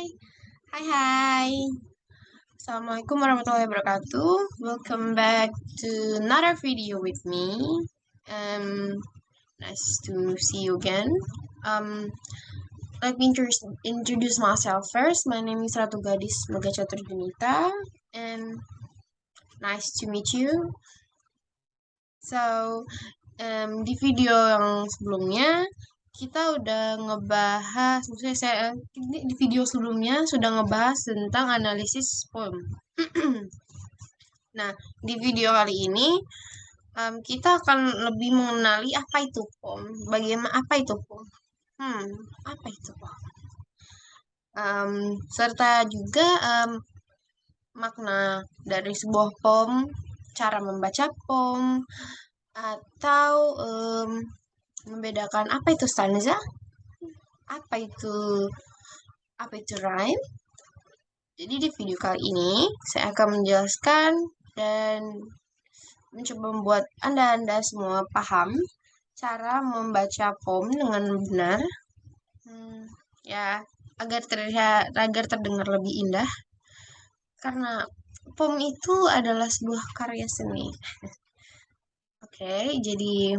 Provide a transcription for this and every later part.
Hai. Assalamualaikum warahmatullahi wabarakatuh. Welcome back to another video with me. Nice to see you again. Let me introduce myself first. My name is Ratu Gadis Megacatur Junita, and nice to meet you. So, di video yang sebelumnya kita udah ngebahas, maksudnya di video sebelumnya sudah ngebahas tentang analisis poem. Nah, di video kali ini kita akan lebih mengenali apa itu poem, bagaimana apa itu poem, apa itu poem, serta juga makna dari sebuah poem, cara membaca poem, atau membedakan apa itu stanza, apa itu rhyme. Jadi di video kali ini saya akan menjelaskan dan mencoba membuat Anda semua paham cara membaca poem dengan benar. Ya, agar terdengar lebih indah. Karena poem itu adalah sebuah karya seni. Oke, jadi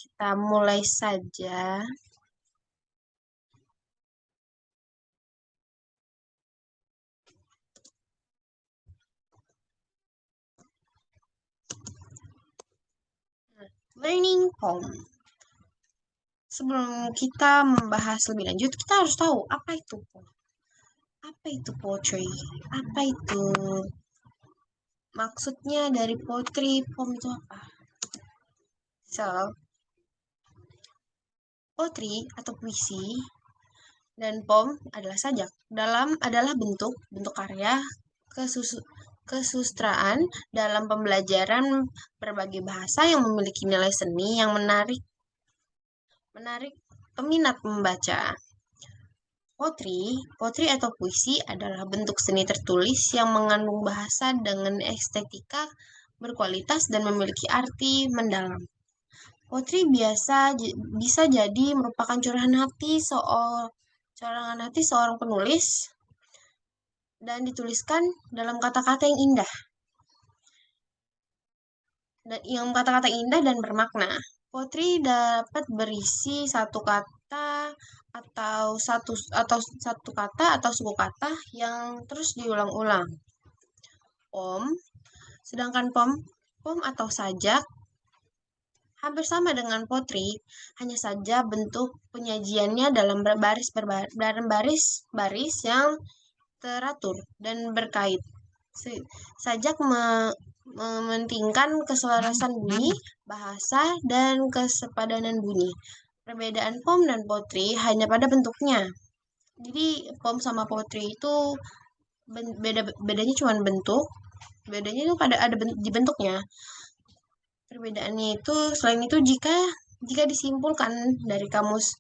kita mulai saja. Learning poem. Sebelum kita membahas lebih lanjut, kita harus tahu apa itu poem. Apa itu poetry? Apa itu maksudnya dari poetry? Poem itu apa? So, poetry atau puisi dan poem adalah sajak. Adalah bentuk karya kesusastraan dalam pembelajaran berbagai bahasa yang memiliki nilai seni yang menarik peminat membaca. Potri atau puisi adalah bentuk seni tertulis yang mengandung bahasa dengan estetika berkualitas dan memiliki arti mendalam. Potri bisa jadi merupakan curahan hati seorang penulis dan dituliskan dalam kata-kata yang indah. Kata-kata indah dan bermakna. Potri dapat berisi satu kata atau satu kata atau suku kata yang terus diulang-ulang. Sedangkan poem atau sajak hampir sama dengan potri, hanya saja bentuk penyajiannya dalam baris yang teratur dan berkait. Sajak mementingkan keselarasan bunyi, bahasa, dan kesepadanan bunyi. Perbedaan poem dan potri hanya pada bentuknya. Jadi poem sama potri itu bedanya cuma bentuk. Bedanya itu ada di bentuknya. Perbedaannya itu selain itu jika disimpulkan dari kamus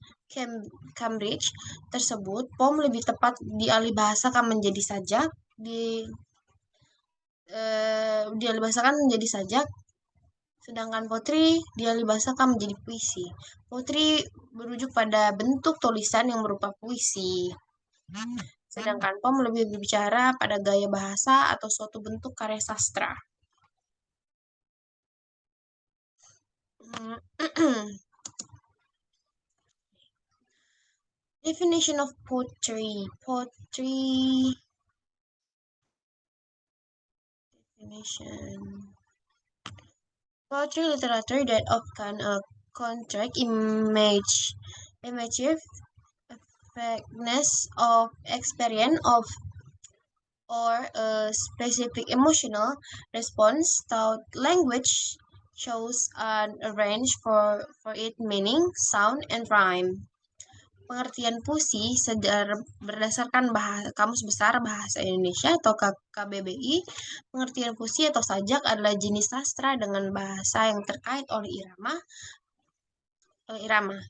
Cambridge tersebut, poem lebih tepat dialihbahasakan menjadi sajak, dialihbahasakan menjadi sajak, sedangkan potri dialihbahasakan menjadi puisi. Potri merujuk pada bentuk tulisan yang berupa puisi. Sedangkan poem lebih berbicara pada gaya bahasa atau suatu bentuk karya sastra. Definition of poetry. Poetry literature that often a contract imagery effectiveness of experience of or a specific emotional response. Thought language shows an arrange for its meaning, sound, and rhyme. Pengertian puisi berdasarkan Kamus Besar Bahasa Indonesia atau KBBI, pengertian puisi atau sajak adalah jenis sastra dengan bahasa yang terkait oleh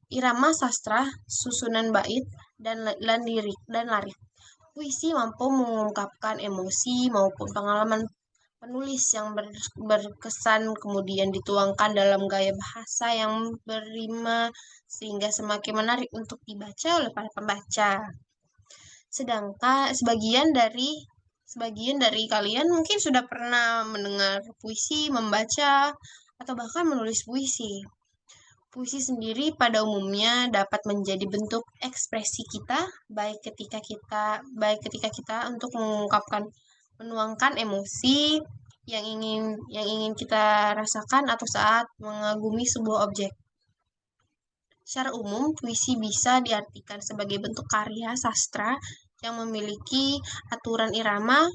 irama sastra, susunan bait, dan lirik. Puisi mampu mengungkapkan emosi maupun pengalaman penulis yang berkesan kemudian dituangkan dalam gaya bahasa yang berrima sehingga semakin menarik untuk dibaca oleh para pembaca. Sedangkan sebagian dari kalian mungkin sudah pernah mendengar puisi, membaca, atau bahkan menulis puisi. Puisi sendiri pada umumnya dapat menjadi bentuk ekspresi kita, baik ketika kita untuk mengungkapkan, menuangkan emosi yang ingin kita rasakan atau saat mengagumi sebuah objek. Secara umum, puisi bisa diartikan sebagai bentuk karya sastra yang memiliki aturan irama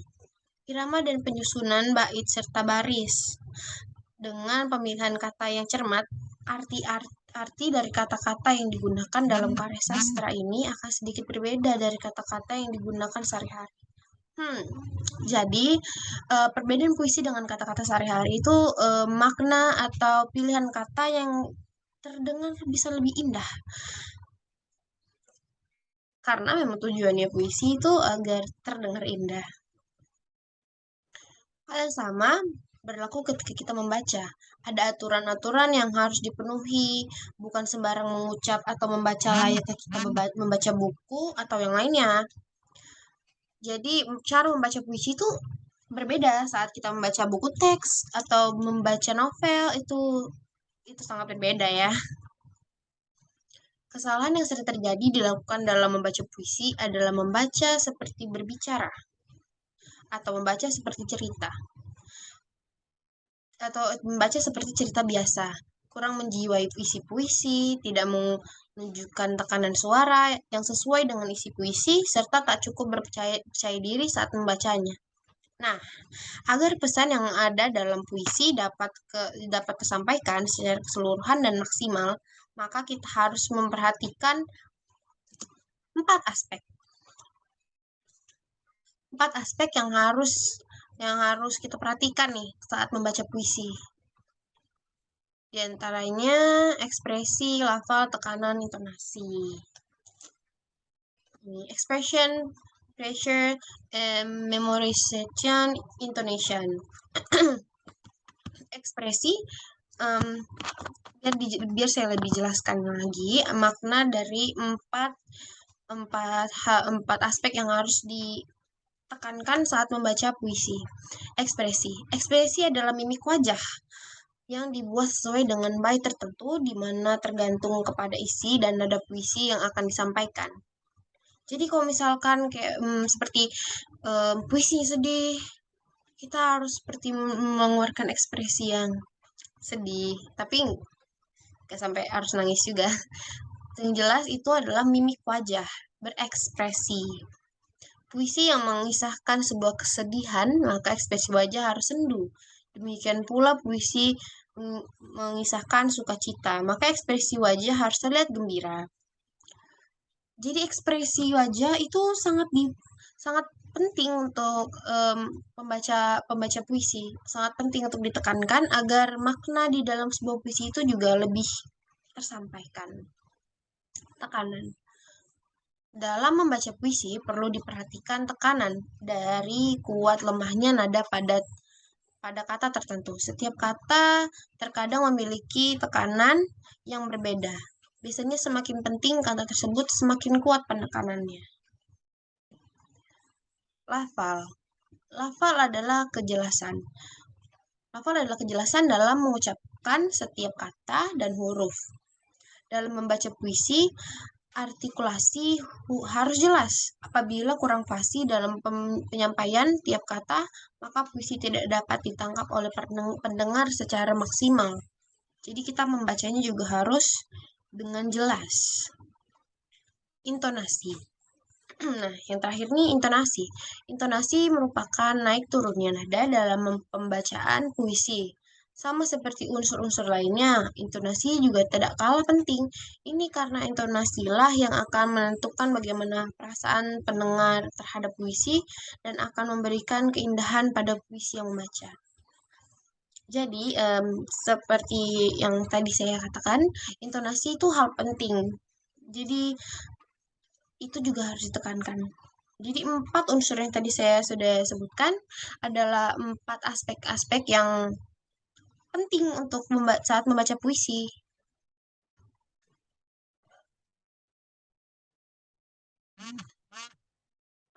dan penyusunan bait serta baris. Dengan pemilihan kata yang cermat, arti dari kata-kata yang digunakan dalam karya sastra ini akan sedikit berbeda dari kata-kata yang digunakan sehari-hari. Jadi perbedaan puisi dengan kata-kata sehari-hari itu makna atau pilihan kata yang terdengar bisa lebih indah. Karena memang tujuannya puisi itu agar terdengar indah. Hal yang sama berlaku ketika kita membaca. Ada aturan-aturan yang harus dipenuhi, bukan sembarang mengucap atau membaca layaknya kita membaca buku atau yang lainnya. Jadi cara membaca puisi itu berbeda saat kita membaca buku teks atau membaca novel, itu sangat berbeda ya. Kesalahan yang sering terjadi dilakukan dalam membaca puisi adalah membaca seperti berbicara atau membaca seperti cerita atau membaca seperti cerita biasa, kurang menjiwai isi puisi, tidak menunjukkan tekanan suara yang sesuai dengan isi puisi, serta tak cukup percaya diri saat membacanya. Nah, agar pesan yang ada dalam puisi dapat tersampaikan secara keseluruhan dan maksimal, maka kita harus memperhatikan empat aspek. Empat aspek yang harus kita perhatikan nih saat membaca puisi. Di antaranya ekspresi, lafal, tekanan, intonasi. Expression, pressure, memorization, intonation. Ekspresi, biar saya lebih jelaskan lagi makna dari empat aspek yang harus ditekankan saat membaca puisi. Ekspresi adalah mimik wajah yang dibuat sesuai dengan bait tertentu, di mana tergantung kepada isi dan nada puisi yang akan disampaikan. Jadi kalau misalkan kayak seperti puisi sedih, kita harus seperti mengeluarkan ekspresi yang sedih, tapi nggak sampai harus nangis juga. Yang jelas itu adalah mimik wajah, berekspresi. Puisi yang mengisahkan sebuah kesedihan, maka ekspresi wajah harus sendu. Demikian pula puisi mengisahkan sukacita, maka ekspresi wajah harus terlihat gembira. Jadi ekspresi wajah itu sangat penting untuk pembaca puisi, sangat penting untuk ditekankan agar makna di dalam sebuah puisi itu juga lebih tersampaikan. Tekanan. Dalam membaca puisi perlu diperhatikan tekanan dari kuat lemahnya nada pada kata tertentu. Setiap kata terkadang memiliki tekanan yang berbeda. Biasanya semakin penting kata tersebut, semakin kuat penekanannya. Lafal. Lafal adalah kejelasan. Lafal adalah kejelasan dalam mengucapkan setiap kata dan huruf. Dalam membaca puisi, artikulasi harus jelas. Apabila kurang fasih dalam penyampaian tiap kata, maka puisi tidak dapat ditangkap oleh pendengar secara maksimal. Jadi kita membacanya juga harus dengan jelas. Intonasi. Nah, yang terakhir nih intonasi. Intonasi merupakan naik turunnya nada dalam pembacaan puisi. Sama seperti unsur-unsur lainnya, intonasi juga tidak kalah penting. Ini karena intonasilah yang akan menentukan bagaimana perasaan pendengar terhadap puisi dan akan memberikan keindahan pada puisi yang membaca. Jadi, seperti yang tadi saya katakan, intonasi itu hal penting. Jadi, itu juga harus ditekankan. Jadi 4 unsur yang tadi saya sudah sebutkan adalah 4 aspek-aspek yang penting untuk saat membaca puisi.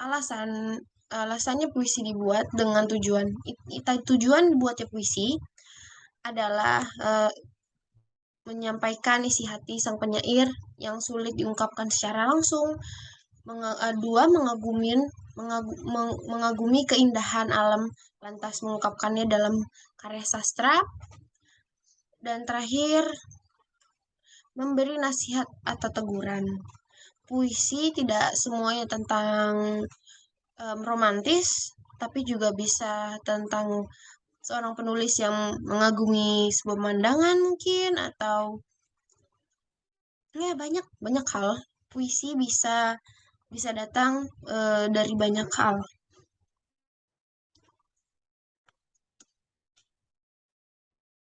Alasannya puisi dibuat dengan tujuan dibuatnya puisi adalah menyampaikan isi hati sang penyair yang sulit diungkapkan secara langsung. Dua, mengagumi keindahan alam, lantas mengungkapkannya dalam karya sastra. Dan terakhir, memberi nasihat atau teguran. Puisi tidak semuanya tentang romantis, tapi juga bisa tentang seorang penulis yang mengagumi sebuah pemandangan mungkin, atau ya banyak hal. Puisi bisa datang dari banyak hal.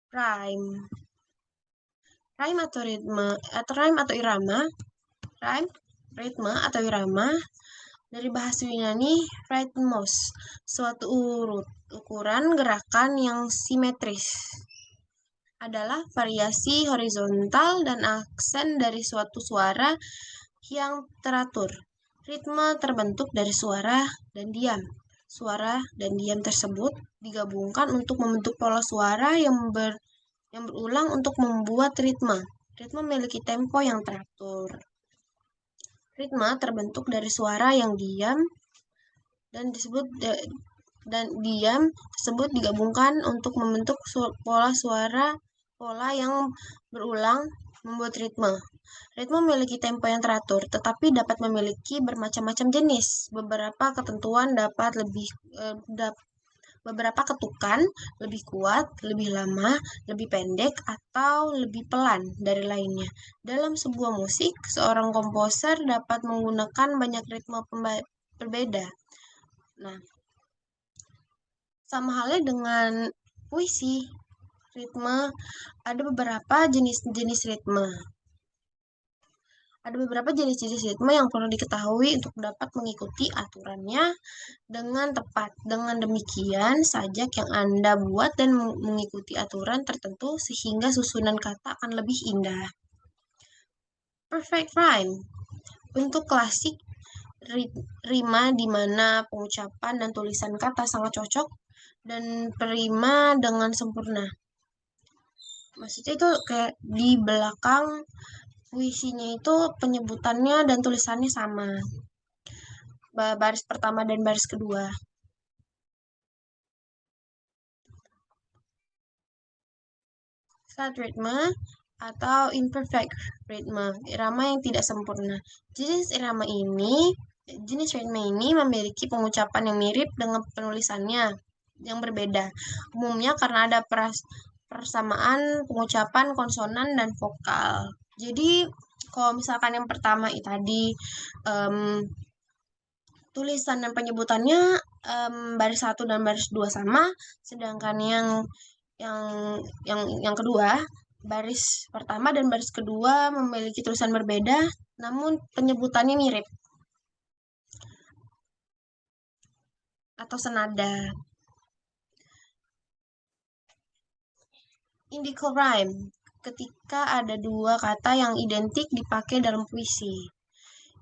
Rhyme. Rhyme atau ritme atau rhyme atau irama. Rhyme, ritme atau irama dari bahasa Yunani rhythmos, suatu ukuran gerakan yang simetris. Adalah variasi horizontal dan aksen dari suatu suara yang teratur. Ritme terbentuk dari suara dan diam. Suara dan diam tersebut digabungkan untuk membentuk pola suara yang berulang untuk membuat ritme. Ritme memiliki tempo yang teratur. Ritme terbentuk dari suara yang diam dan diam tersebut digabungkan untuk membentuk pola yang berulang membuat ritme. Ritme memiliki tempo yang teratur, tetapi dapat memiliki bermacam-macam jenis. Beberapa ketukan lebih kuat, lebih lama, lebih pendek, atau lebih pelan dari lainnya. Dalam sebuah musik, seorang komposer dapat menggunakan banyak ritme berbeda. Nah, sama halnya dengan puisi, ada beberapa jenis-jenis ritme. Ada beberapa jenis-jenis ritme yang perlu diketahui untuk dapat mengikuti aturannya dengan tepat. Dengan demikian, sajak yang Anda buat dan mengikuti aturan tertentu sehingga susunan kata akan lebih indah. Perfect rhyme. Bentuk klasik rima di mana pengucapan dan tulisan kata sangat cocok dan prima dengan sempurna. Maksudnya itu kayak di belakang puisinya itu penyebutannya dan tulisannya sama. Baris pertama dan baris kedua. Flat ritme atau imperfect ritme, irama yang tidak sempurna. Jenis ritme ini memiliki pengucapan yang mirip dengan penulisannya yang berbeda. Umumnya karena ada persamaan pengucapan konsonan dan vokal. Jadi kalau misalkan yang pertama tadi tulisan dan penyebutannya baris 1 dan baris 2 sama, sedangkan yang kedua baris pertama dan baris kedua memiliki tulisan berbeda, namun penyebutannya mirip atau senada. Indical rhyme, ketika ada dua kata yang identik dipakai dalam puisi.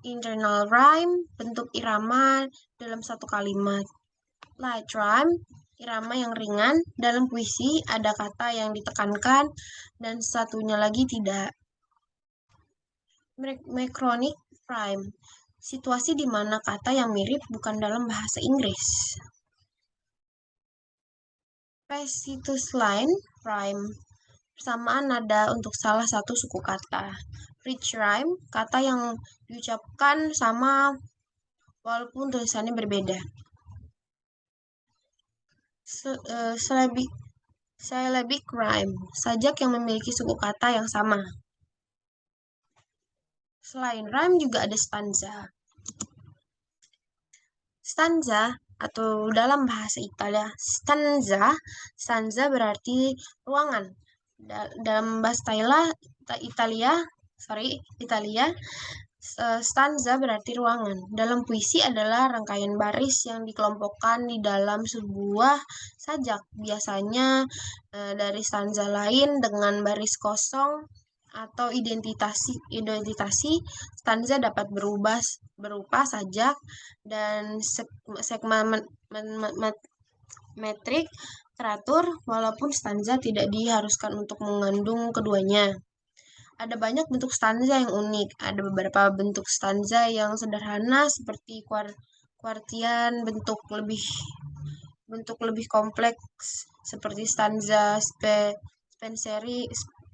Internal rhyme, bentuk irama dalam satu kalimat. Light rhyme, irama yang ringan. Dalam puisi ada kata yang ditekankan dan satunya lagi tidak. Macronic rhyme, situasi di mana kata yang mirip bukan dalam bahasa Inggris. Precious line rhyme, persamaan nada untuk salah satu suku kata. Rich rhyme, kata yang diucapkan sama walaupun tulisannya berbeda. Syllabic rhyme, sajak yang memiliki suku kata yang sama. Selain rhyme juga ada stanza. Stanza atau dalam bahasa Italia, stanza berarti ruangan. Dalam bahasa Italia, stanza berarti ruangan. Dalam puisi adalah rangkaian baris yang dikelompokkan di dalam sebuah sajak. Biasanya dari stanza lain dengan baris kosong atau identitasi stanza dapat berubah berupa sajak dan segma metrik teratur, walaupun stanza tidak diharuskan untuk mengandung keduanya. Ada banyak bentuk stanza yang unik. Ada beberapa bentuk stanza yang sederhana seperti kuartian, bentuk lebih kompleks seperti stanza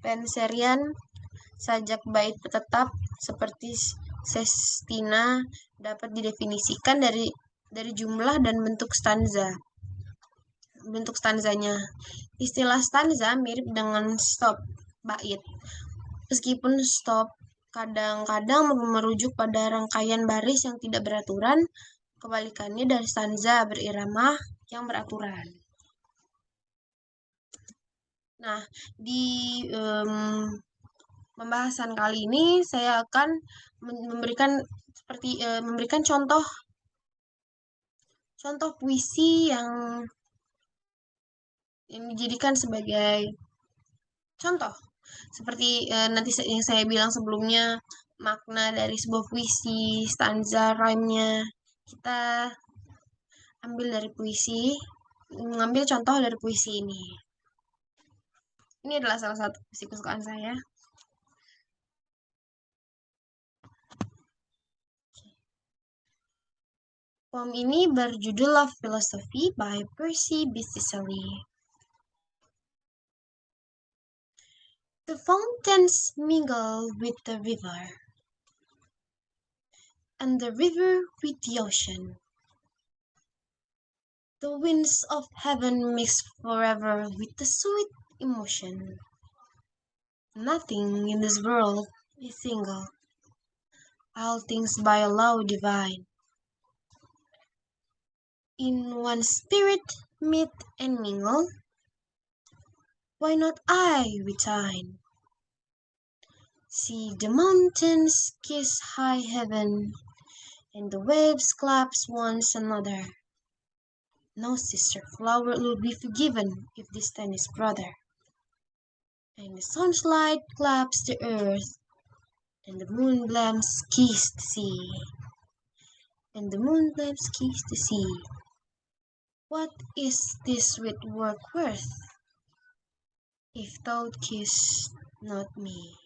Spenserian, sajak bait tetap seperti sestina dapat didefinisikan dari jumlah dan bentuk stanzanya. Istilah stanza mirip dengan stop bait. Meskipun stop kadang-kadang merujuk pada rangkaian baris yang tidak beraturan, kebalikannya dari stanza berirama yang beraturan. Nah, di pembahasan kali ini saya akan memberikan contoh puisi yang dijadikan sebagai contoh. Seperti nanti yang saya bilang sebelumnya, makna dari sebuah puisi, stanza, rhyme-nya. Kita mengambil contoh dari puisi ini. Ini adalah salah satu puisi kesukaan saya. Poem ini berjudul Love Philosophy by Percy Bysshe Shelley. The fountains mingle with the river, and the river with the ocean. The winds of heaven mix forever with the sweet emotion. Nothing in this world is single, all things by a law divine. In one spirit meet and mingle, why not I with thine? See the mountains kiss high heaven, and the waves clasp one another. No sister flower will be forgiven if this time is brother. And the sunlight claps the earth, and the moonbeams kiss the sea. And the moonbeams kiss the sea. What is this sweet work worth, if thou kiss not me?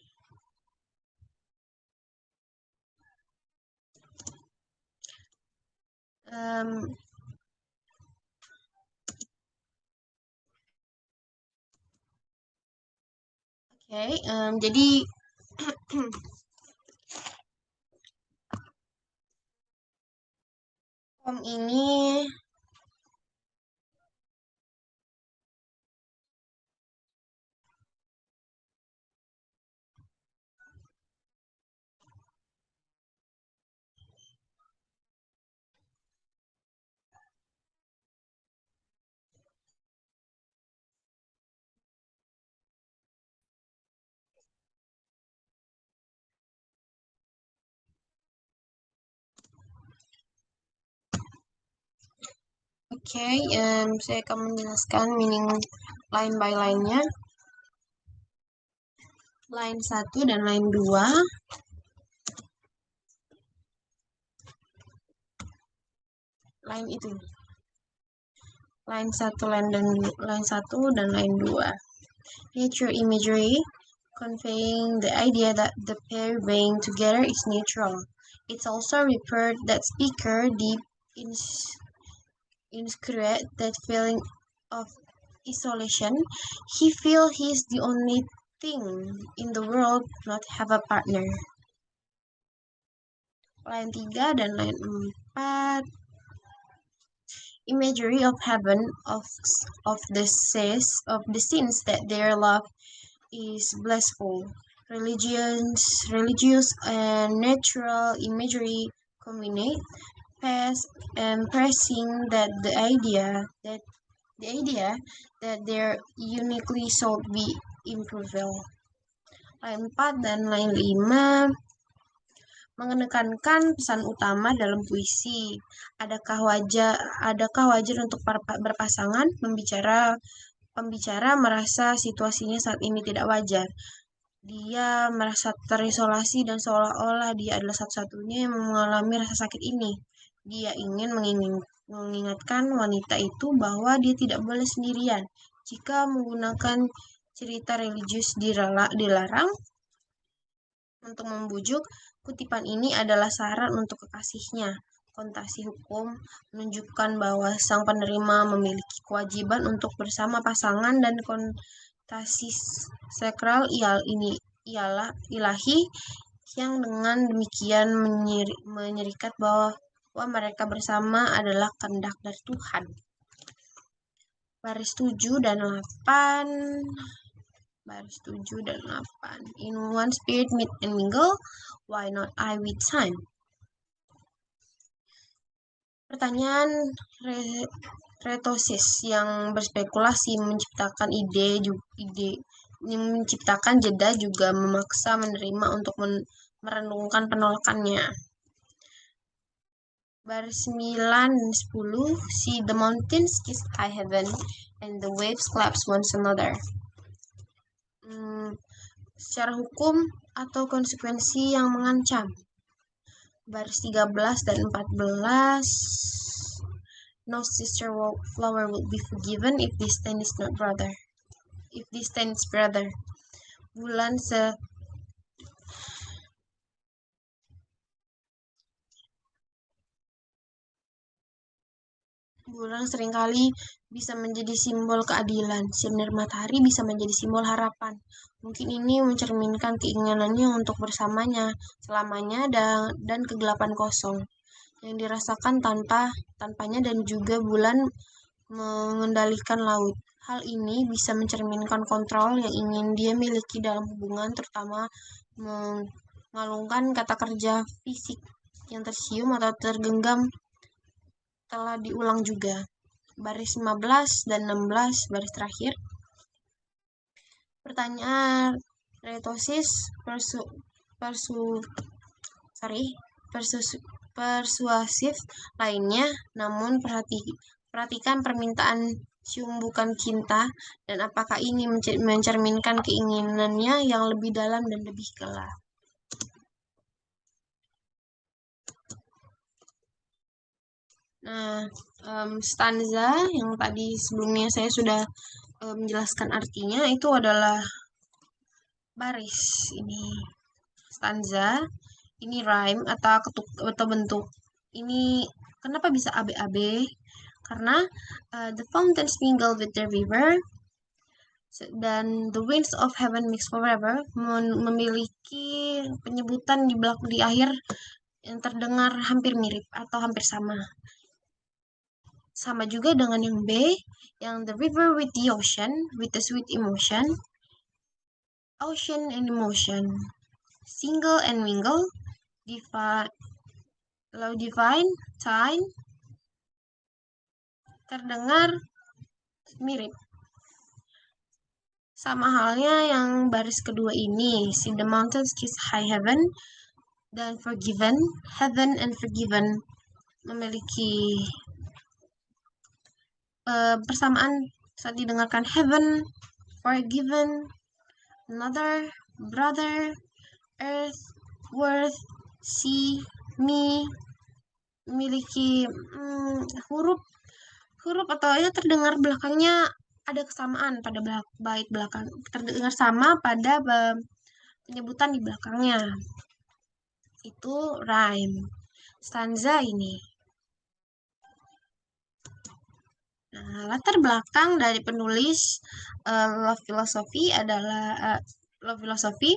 Jadi poem ini saya akan menjelaskan meaning line by line-nya. Line 1 dan line 2. Line itu. Line 1 dan line 2. Nature imagery conveying the idea that the pair being together is natural. It's also referred that speaker deep inscribed that feeling of isolation. He feels he's the only thing in the world not have a partner. Line 3 dan line 4. Imagery of heaven, of the scenes that their love is blissful. Religious and natural imagery combined, pressing that the idea that they're uniquely should be improved. Line 4 dan line 5 menekankan pesan utama dalam puisi. Adakah wajar untuk berpasangan? Pembicara merasa situasinya saat ini tidak wajar. Dia merasa terisolasi dan seolah-olah dia adalah satu-satunya yang mengalami rasa sakit ini. Dia ingin mengingatkan wanita itu bahwa dia tidak boleh sendirian. Jika menggunakan cerita religius dilarang untuk membujuk, kutipan ini adalah saran untuk kekasihnya. Konotasi hukum menunjukkan bahwa sang penerima memiliki kewajiban untuk bersama pasangan dan konotasi sakral ini ialah ilahi yang dengan demikian menyerikat bahwa mereka bersama adalah kehendak dari Tuhan. Baris 7 dan 8. Baris 7 dan 8. In one spirit meet and mingle, why not I with time? Pertanyaan retosis yang berspekulasi menciptakan menciptakan jeda juga memaksa menerima untuk merenungkan penolakannya. Baris 9 dan 10. See the mountains kiss high heaven and the waves collapse one another. Secara hukum atau konsekuensi yang mengancam. Baris 13 dan 14. No sister flower will be forgiven if this stain is not brother. If this stain is brother. Bulan seringkali bisa menjadi simbol keadilan. Sinar matahari bisa menjadi simbol harapan. Mungkin ini mencerminkan keinginannya untuk bersamanya selamanya dan kegelapan kosong yang dirasakan tanpanya, dan juga bulan mengendalikan laut. Hal ini bisa mencerminkan kontrol yang ingin dia miliki dalam hubungan, terutama mengalungkan kata kerja fisik yang tersium atau tergenggam telah diulang juga. Baris 15 dan 16 baris terakhir. Pertanyaan retosis persuasif lainnya, namun perhatikan permintaan cium bukan cinta, dan apakah ini mencerminkan keinginannya yang lebih dalam dan lebih gelap. Nah, stanza yang tadi sebelumnya saya sudah menjelaskan artinya, itu adalah baris. Ini stanza, ini rhyme atau bentuk. Ini kenapa bisa AB-AB? Karena the fountains mingle with the river, dan the winds of heaven mix forever memiliki penyebutan di akhir yang terdengar hampir mirip atau hampir sama. Sama juga dengan yang B, yang the river with the ocean, with the sweet emotion, ocean and emotion, single and mingle, divine, time, terdengar mirip. Sama halnya yang baris kedua ini, see the mountains kiss high heaven, dan forgiven, heaven and forgiven memiliki persamaan saat didengarkan. Heaven, forgiven, another, brother, earth, worth, sea, me, memiliki huruf atau ya terdengar belakangnya ada kesamaan pada bait belakang, terdengar sama pada penyebutan di belakangnya. Itu rhyme. Stanza ini. Nah, latar belakang dari penulis Love Philosophy adalah Love Philosophy.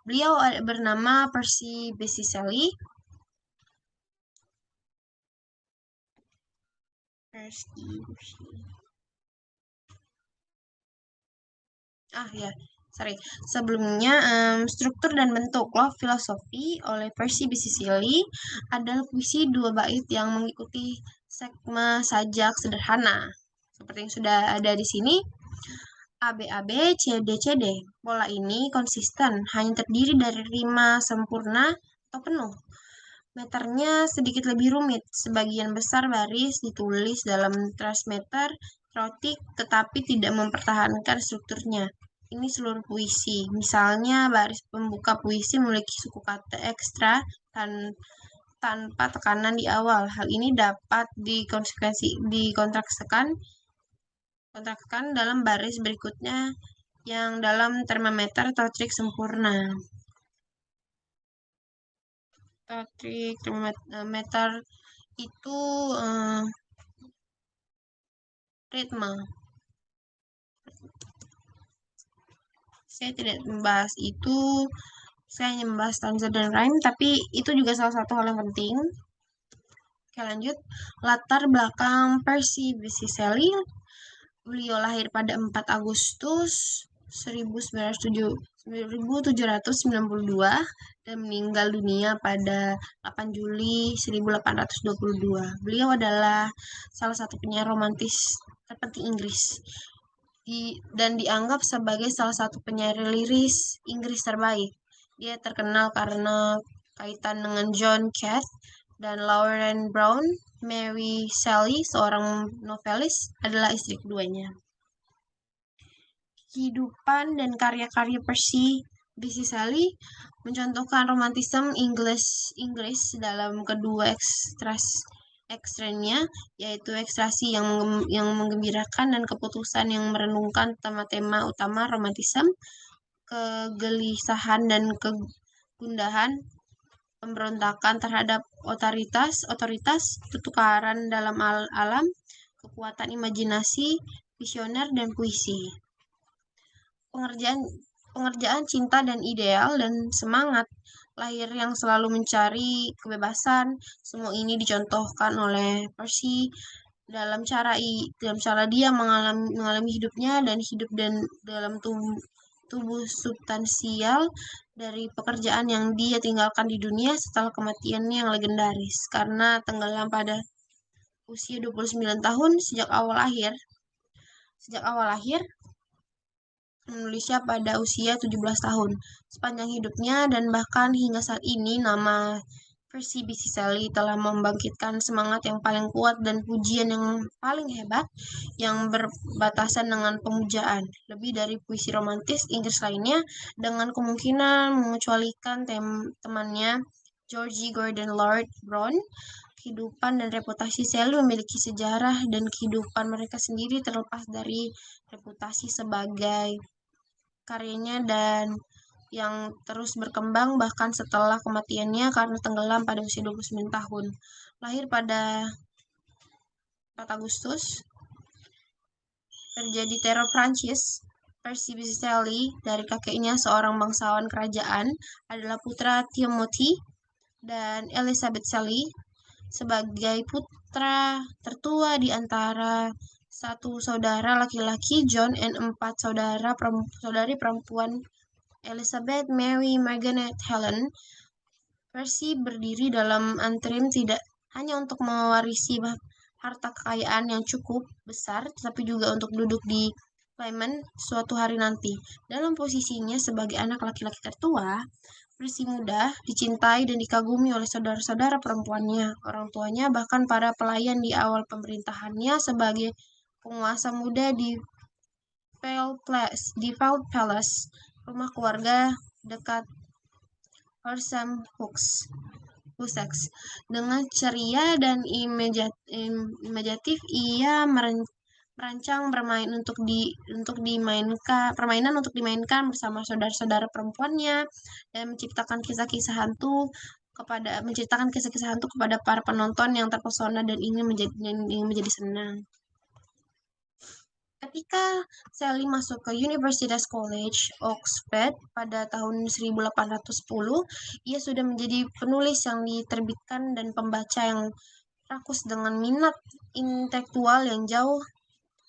Beliau bernama Percy Bysshe Shelley. Sebelumnya, struktur dan bentuk Love Philosophy oleh Percy Bysshe Shelley adalah puisi 2 bait yang mengikuti skema sajak sederhana. Seperti yang sudah ada di sini, ABAB, CD. Pola ini konsisten, hanya terdiri dari rima sempurna atau penuh. Meternya sedikit lebih rumit. Sebagian besar baris ditulis dalam transmeter rhotic, tetapi tidak mempertahankan strukturnya. ini seluruh puisi. Misalnya baris pembuka puisi memiliki suku kata ekstra tanpa tekanan di awal. Hal ini dapat dikontrakkan dalam baris berikutnya yang dalam termometer atau trik sempurna. Trik termometer itu ritme. Saya tidak membahas itu, saya hanya membahas stanza dan rhyme, tapi itu juga salah satu hal yang penting. Oke, lanjut. Latar belakang Percy Bysshe Shelley. Beliau lahir pada 4 Agustus 1792 dan meninggal dunia pada 8 Juli 1822. Beliau adalah salah satu penyair romantis terpenting Inggris dan dianggap sebagai salah satu penyair liris Inggris terbaik. Dia terkenal karena kaitan dengan John Keats dan Lauren Brown. Mary Shelley, seorang novelis, adalah istri keduanya. Kehidupan dan karya-karya Percy Bysshe Shelley mencontohkan romantisme Inggris dalam kedua ekstrennya, yaitu ekstasi yang menggembirakan dan keputusan yang merenungkan tema-tema utama romantisme, kegelisahan dan kegundahan, pemberontakan terhadap otoritas, pertukaran dalam alam, kekuatan imajinasi, visioner, dan puisi. Pengerjaan cinta dan ideal dan semangat lahir yang selalu mencari kebebasan. Semua ini dicontohkan oleh Percy dalam cara dia mengalami hidupnya dan hidup dalam tubuh substansial dari pekerjaan yang dia tinggalkan di dunia setelah kematiannya yang legendaris karena tenggelam pada usia 29 tahun. Sejak awal lahir menulisnya pada usia 17 tahun. Sepanjang hidupnya dan bahkan hingga saat ini, nama Percy Bysshe Shelley telah membangkitkan semangat yang paling kuat dan pujian yang paling hebat yang berbatasan dengan pemujaan. Lebih dari puisi romantis Inggris lainnya, dengan kemungkinan mengecualikan temannya Georgie Gordon Lord Brown, kehidupan dan reputasi Shelley memiliki sejarah dan kehidupan mereka sendiri terlepas dari reputasi sebagai karyanya dan yang terus berkembang bahkan setelah kematiannya karena tenggelam pada usia 29 tahun. Lahir pada 4 Agustus, terjadi teror Prancis. Percy Bysshe Shelley dari kakeknya seorang bangsawan kerajaan adalah putra Timothy dan Elizabeth Shelley sebagai putra tertua di antara satu saudara laki-laki John dan 4 saudari perempuan Elizabeth, Mary, Margaret, Helen. Percy berdiri dalam antrim tidak hanya untuk mewarisi harta kekayaan yang cukup besar, tetapi juga untuk duduk di Plymouth suatu hari nanti. Dalam posisinya sebagai anak laki-laki tertua, Percy muda dicintai dan dikagumi oleh saudara-saudara perempuannya, orang tuanya, bahkan para pelayan di awal pemerintahannya sebagai penguasa muda di Felt Palace, rumah keluarga dekat Horsham Sussex. Dengan ceria dan imajinatif, ia merancang permainan untuk dimainkan bersama saudara-saudara perempuannya dan menceritakan kisah-kisah hantu kepada para penonton yang terpesona dan ingin menjadi senang. Ketika Shelley masuk ke Universitas College Oxford pada tahun 1810, ia sudah menjadi penulis yang diterbitkan dan pembaca yang rakus dengan minat intelektual yang jauh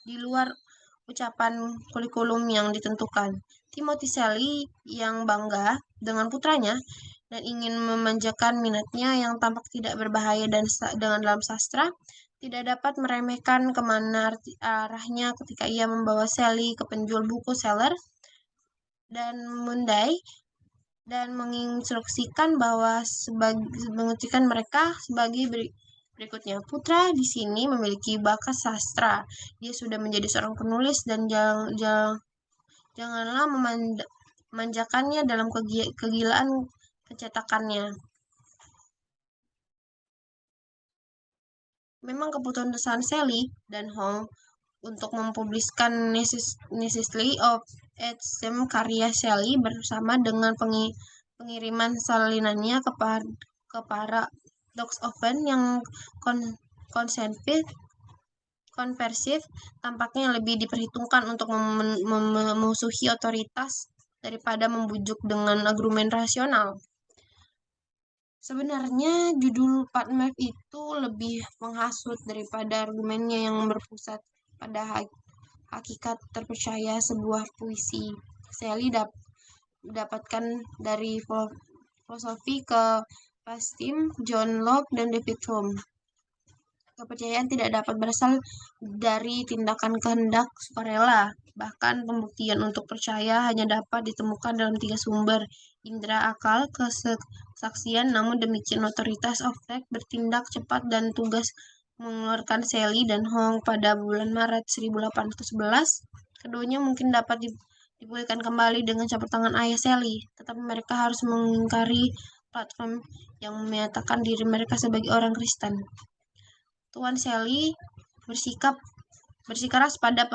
di luar ucapan kurikulum yang ditentukan. Timothy Shelley yang bangga dengan putranya dan ingin memanjakan minatnya yang tampak tidak berbahaya dan dengan dalam sastra, tidak dapat meremehkan kemana arahnya ketika ia membawa Shelley ke penjual buku seller dan Monday dan menginstruksikan mereka sebagai berikutnya. Putra di sini memiliki bakat sastra. Dia sudah menjadi seorang penulis dan Janganlah memanjakannya dalam kegilaan pencetakannya. Memang keputusan Sally dan Hong untuk mempubliskan Necessity of Etsem karya Sally bersama dengan pengiriman salinannya ke para Dogs Oven yang konversif tampaknya lebih diperhitungkan untuk memusuhi otoritas daripada membujuk dengan argumen rasional. Sebenarnya judul PubMed itu lebih menghasut daripada argumennya yang berpusat pada hakikat terpercaya sebuah puisi. Sally dapatkan dari filosofi ke Pastim, John Locke, dan David Hume. Kepercayaan tidak dapat berasal dari tindakan kehendak sukarela. Bahkan pembuktian untuk percaya hanya dapat ditemukan dalam 3 sumber, indera akal, kesaksian. Namun demikian, otoritas of fact bertindak cepat dan tugas mengeluarkan Sally dan Hong pada bulan Maret 1811. Keduanya mungkin dapat dipulihkan kembali dengan campur tangan ayah Sally, tetapi mereka harus mengingkari platform yang menyatakan diri mereka sebagai orang Kristen. Tuan Sally bersikeras pada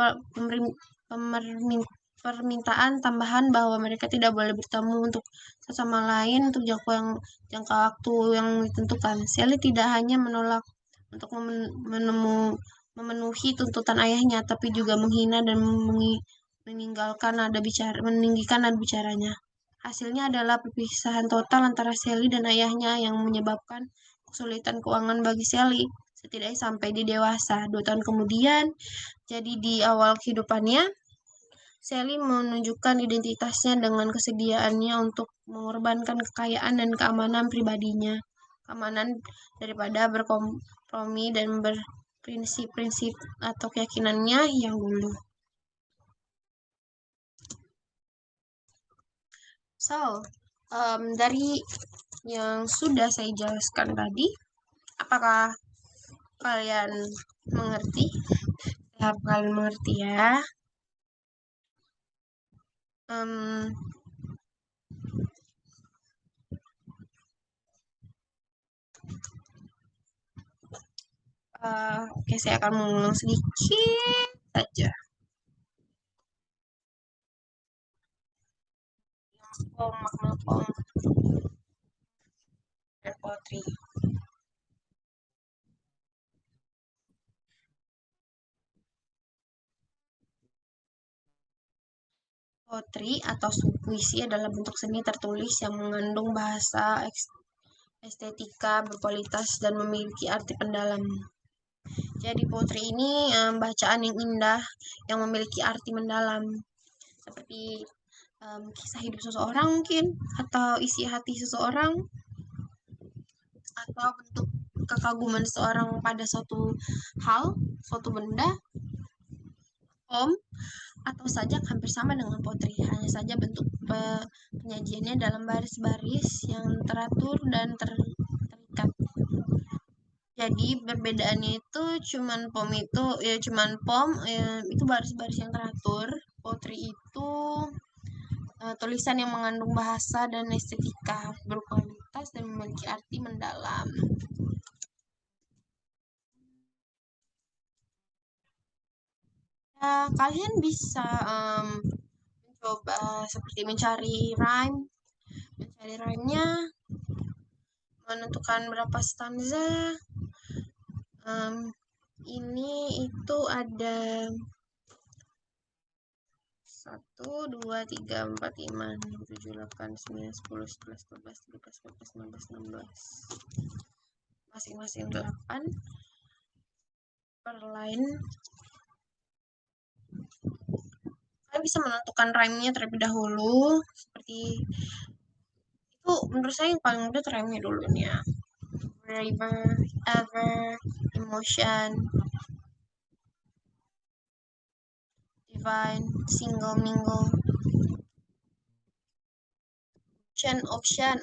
permintaan tambahan bahwa mereka tidak boleh bertemu untuk sesama lain untuk jangka waktu yang ditentukan. Sally tidak hanya menolak untuk memenuhi tuntutan ayahnya, tapi juga menghina dan meninggikan nada bicaranya. Hasilnya adalah perpisahan total antara Sally dan ayahnya yang menyebabkan kesulitan keuangan bagi Sally setidaknya sampai di dewasa. 2 tahun kemudian, jadi di awal kehidupannya, Sally menunjukkan identitasnya dengan kesediaannya untuk mengorbankan kekayaan dan keamanan pribadinya. Keamanan daripada berkompromi dan berprinsip-prinsip atau keyakinannya yang dulu. So, dari yang sudah saya jelaskan tadi, apakah kalian mengerti? Harap kalian mengerti ya. Oke, saya akan mengulang sedikit saja. Makna pom dan potri. Potri atau puisi adalah bentuk seni tertulis yang mengandung bahasa estetika berkualitas dan memiliki arti pendalam. Jadi potri ini bacaan yang indah yang memiliki arti mendalam, seperti kisah hidup seseorang mungkin, atau isi hati seseorang, atau bentuk kekaguman seseorang pada suatu hal, suatu benda, atau sajak hampir sama dengan potri, hanya saja bentuk penyajiannya dalam baris-baris yang teratur dan terikat. Jadi perbedaannya itu itu baris-baris yang teratur. Potri itu tulisan yang mengandung bahasa dan estetika berkualitas dan memiliki arti mendalam. Kalian bisa mencoba seperti mencari rhyme-nya, menentukan berapa stanza. Ini itu ada 1, 2, 3, 4, 5, 6, 7, 8, 9, 10, 11, 12, 13, 14, 15, 16. Masing-masing 8 per line. Kalian bisa menentukan rhyme-nya terlebih dahulu. Seperti itu menurut saya yang paling mudah rhyme-nya dulu nih ya. River, ever, emotion, divine, single, mingle, ocean,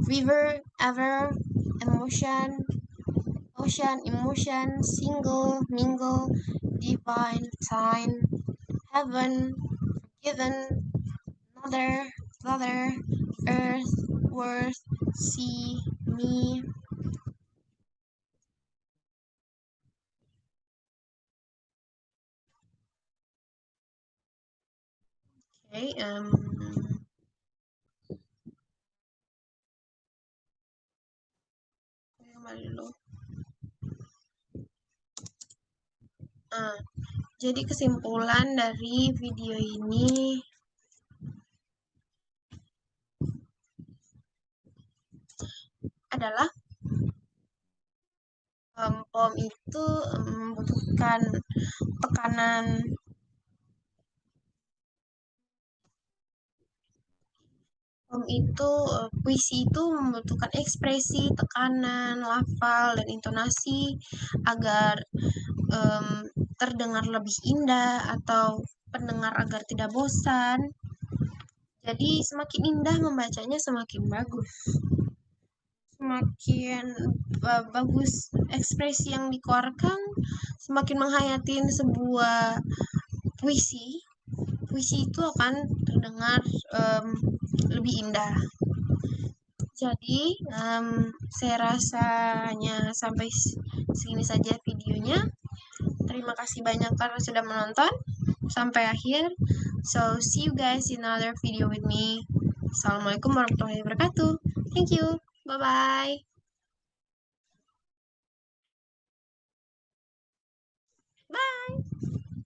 river, ever, emotion, single, mingle, divine, sign, heaven, Heaven, mother, earth, worth, sea, me. Okay, kembali dulu. Ah, jadi kesimpulan dari video ini adalah POM itu membutuhkan tekanan. POM itu puisi itu membutuhkan ekspresi, tekanan, lafal, dan intonasi agar em, terdengar lebih indah atau pendengar agar tidak bosan. Jadi semakin indah membacanya semakin bagus. Semakin bagus ekspresi yang dikeluarkan, semakin menghayatin sebuah puisi. Puisi itu akan terdengar em, lebih indah. Jadi, saya rasanya sampai segini saja videonya. Terima kasih banyak karena sudah menonton sampai akhir. So, see you guys in another video with me. Assalamualaikum warahmatullahi wabarakatuh. Thank you. Bye-bye. Bye.